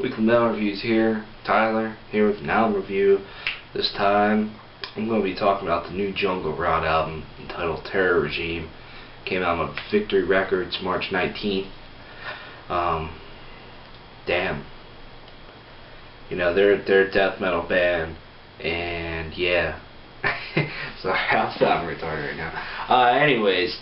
Weekly Metal Reviews here. Tyler here with an album review. This time I'm going to be talking about the new Jungle Rot album entitled Terror Regime. Came out on Victory Records March 19th. Damn. You know, they're a death metal band, and yeah. Sorry, I'm sounding retarded right now. Anyways,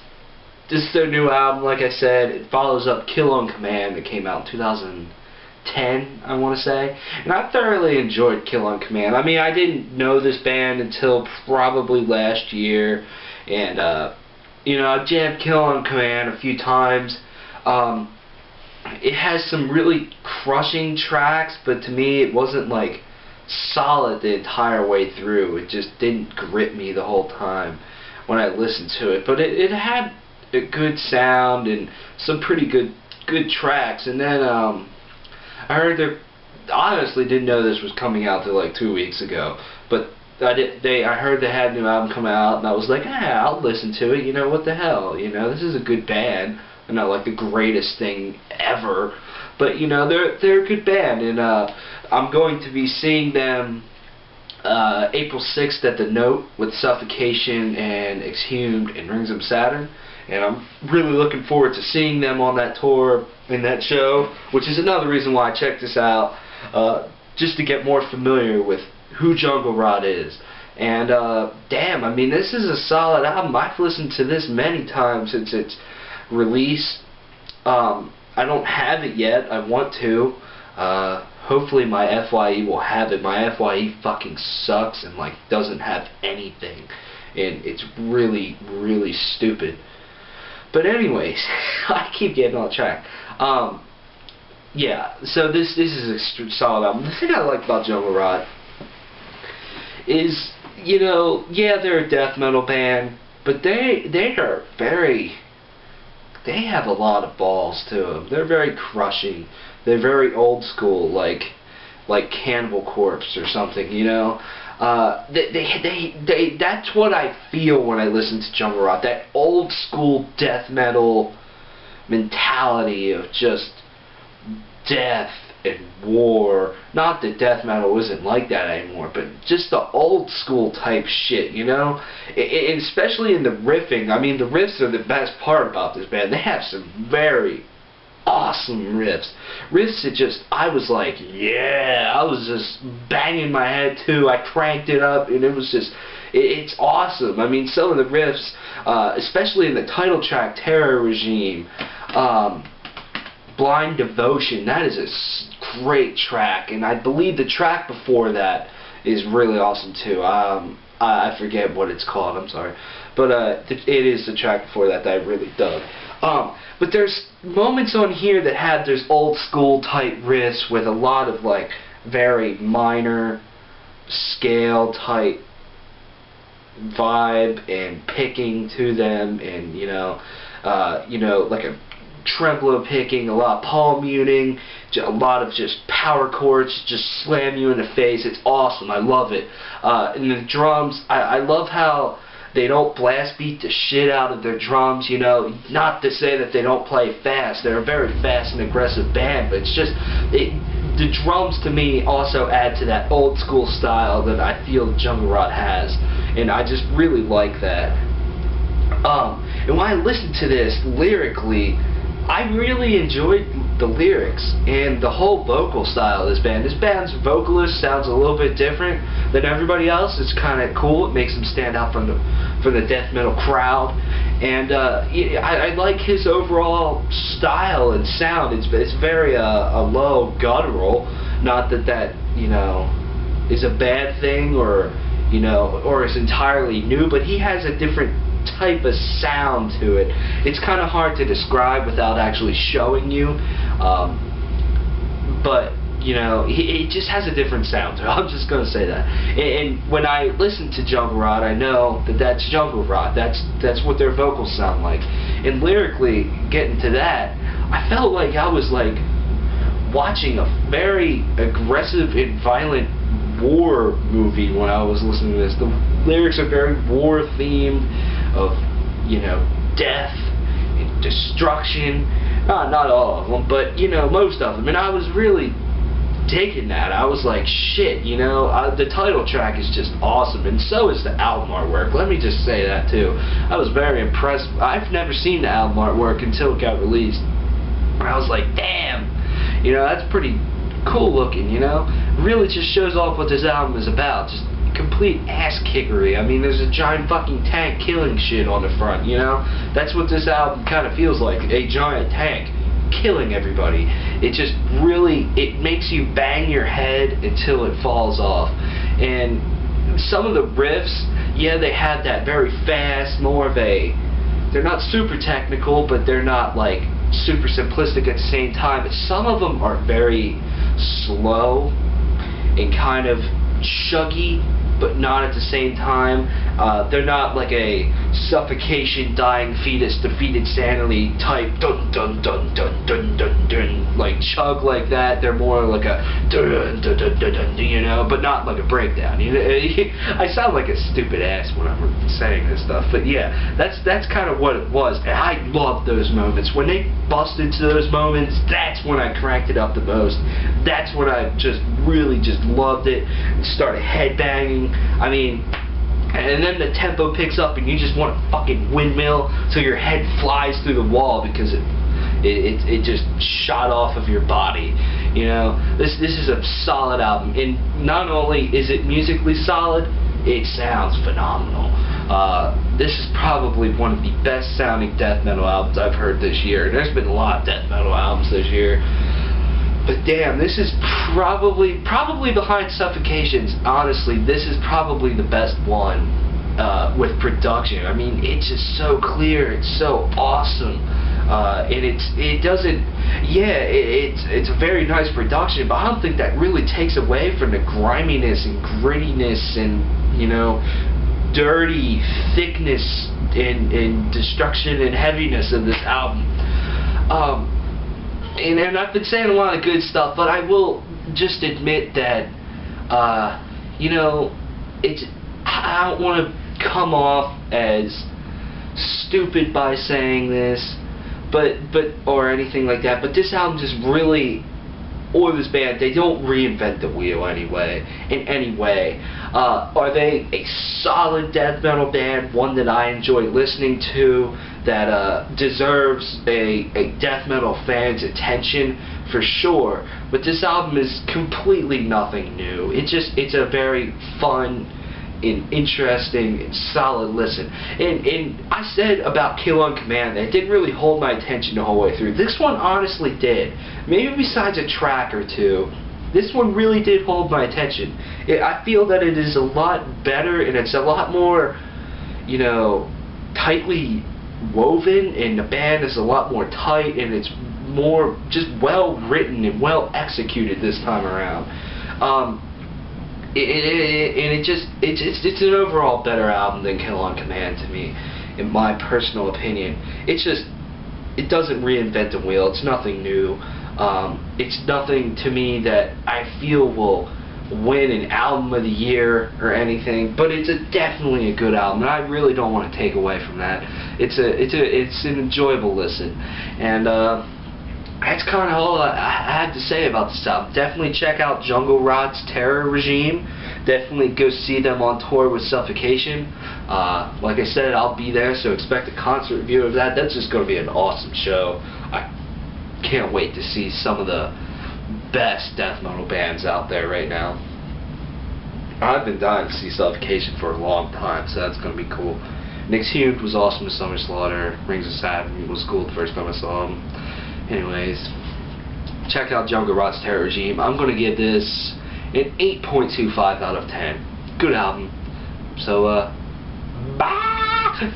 this is their new album. Like I said, it follows up Kill on Command that came out in 2010, I want to say. And I thoroughly enjoyed Kill on Command. I mean, I didn't know this band until probably last year. And, you know, I've jammed Kill on Command a few times. It has some really crushing tracks, but to me it wasn't like solid the entire way through. It just didn't grip me the whole time when I listened to it. But it had a good sound and some pretty good tracks. And then I heard I honestly didn't know this was coming out till like 2 weeks ago, but I heard they had a new album come out, and I was like, I'll listen to it. You know, what the hell? You know, this is a good band. They're not like the greatest thing ever, but you know, they're a good band, and I'm going to be seeing them April 6th at the Note with Suffocation and Exhumed and Rings of Saturn, and I'm really looking forward to seeing them on that tour in that show, which is another reason why I checked this out, just to get more familiar with who Jungle Rot is. And damn, I mean, this is a solid album. I've listened to this many times since its release. I don't have it yet. I want to. Hopefully my FYE will have it. My FYE fucking sucks and like doesn't have anything, and it's really, really stupid. But anyways, I keep getting off track. Yeah, so this is a solid album. The thing I like about Jungle Rot is, you know, yeah, they're a death metal band, but they have a lot of balls to them. They're very crushing. They're very old school, like Cannibal Corpse or something, you know. That's what I feel when I listen to Jungle Rot. That old school death metal mentality of just death and war. Not that death metal isn't like that anymore, but just the old school type shit, you know? And especially in the riffing. I mean, the riffs are the best part about this band. They have some very awesome riffs. Riffs that just, I was like, yeah, I was just banging my head too. I cranked it up, and it was just, it's awesome. I mean, some of the riffs, especially in the title track, Terror Regime, Blind Devotion, that is a great track, and I believe the track before that is really awesome too. I forget what it's called, I'm sorry, but it is the track before that I really dug. But there's moments on here that have those old school type riffs with a lot of like very minor scale type vibe and picking to them, and you know, like a tremolo picking, a lot of palm muting, a lot of just power chords, just slam you in the face. It's awesome. I love it. And the drums, I love how they don't blast beat the shit out of their drums, you know. Not to say that they don't play fast. They're a very fast and aggressive band, but it's just, the drums to me also add to that old school style that I feel Jungle Rot has, and I just really like that. And when I listen to this lyrically, I really enjoyed the lyrics and the whole vocal style of this band. This band's vocalist sounds a little bit different than everybody else. It's kind of cool. It makes him stand out from the death metal crowd. And I like his overall style and sound. It's very a low guttural. Not that you know is a bad thing, or you know, or is entirely new, but he has a different type of sound to it. It's kind of hard to describe without actually showing you, but you know, it just has a different sound to it. I'm just gonna say that. And when I listen to Jungle Rot, I know that that's Jungle Rot. That's what their vocals sound like. And lyrically, getting to that, I felt like I was like watching a very aggressive and violent war movie when I was listening to this. The lyrics are very war themed, of, you know, death and destruction. Not all of them, but you know, most of them. And I was really digging that. I was like, shit, you know, the title track is just awesome, and so is the album artwork. Let me just say that too. I was very impressed. I've never seen the album artwork until it got released. I was like, damn, you know, that's pretty cool looking, you know. Really just shows off what this album is about. Just complete ass kickery. I mean, there's a giant fucking tank killing shit on the front, you know. That's what this album kind of feels like, a giant tank killing everybody. It just really, it makes you bang your head until it falls off. And some of the riffs, yeah, they have that very fast, more of a, they're not super technical, but they're not like super simplistic at the same time. But some of them are very slow and kind of chuggy, but not at the same time. They're not like a suffocation, dying fetus, defeated sanity type dun dun dun dun dun dun dun, like chug like that. They're more like a dun dun dun dun dun, you know, but not like a breakdown. You know, I sound like a stupid ass when I'm saying this stuff, but yeah, that's kind of what it was. And I love those moments when they bust into those moments. That's when I cranked it up the most. That's when I just really just loved it and started headbanging. I mean, and then the tempo picks up and you just want to fucking windmill till your head flies through the wall because it just shot off of your body. You know, this is a solid album, and not only is it musically solid, it sounds phenomenal. This is probably one of the best sounding death metal albums I've heard this year. And there's been a lot of death metal albums this year, but damn, this is probably behind Suffocations. Honestly, this is probably the best one with production. I mean, it's just so clear, it's so awesome, and it doesn't. Yeah, it's a very nice production, but I don't think that really takes away from the griminess and grittiness and, you know, dirty thickness and destruction and heaviness of this album. And I've been saying a lot of good stuff, but I will just admit that, you know, I don't want to come off as stupid by saying this, or anything like that, but this album just really, or this band, they don't reinvent the wheel in any way. Are they a solid death metal band, one that I enjoy listening to, that deserves a death metal fan's attention? For sure. But this album is completely nothing new. It's a very fun and interesting and solid listen. And I said about Kill on Command that it didn't really hold my attention the whole way through. This one honestly did. Maybe besides a track or two, this one really did hold my attention. I feel that it is a lot better, and it's a lot more, you know, tightly woven, and the band is a lot more tight, and it's more just well written and well executed this time around. It's an overall better album than Kill on Command to me, in my personal opinion. It doesn't reinvent the wheel. It's nothing new. It's nothing to me that I feel will win an album of the year or anything, but it's definitely a good album, and I really don't want to take away from that. It's an enjoyable listen, and that's kind of all I had to say about this album. Definitely check out Jungle Rot's Terror Regime. Definitely go see them on tour with Suffocation. Like I said, I'll be there, so expect a concert review of that. That's just going to be an awesome show. I can't wait to see some of the best death metal bands out there right now. I've been dying to see Suffocation for a long time, so that's going to be cool. Exhumed was awesome with Summer Slaughter. Rings of Saturn was cool the first time I saw him. Anyways, check out Jungle Rot's Terror Regime. I'm going to give this an 8.25 out of 10. Good album. So, bye!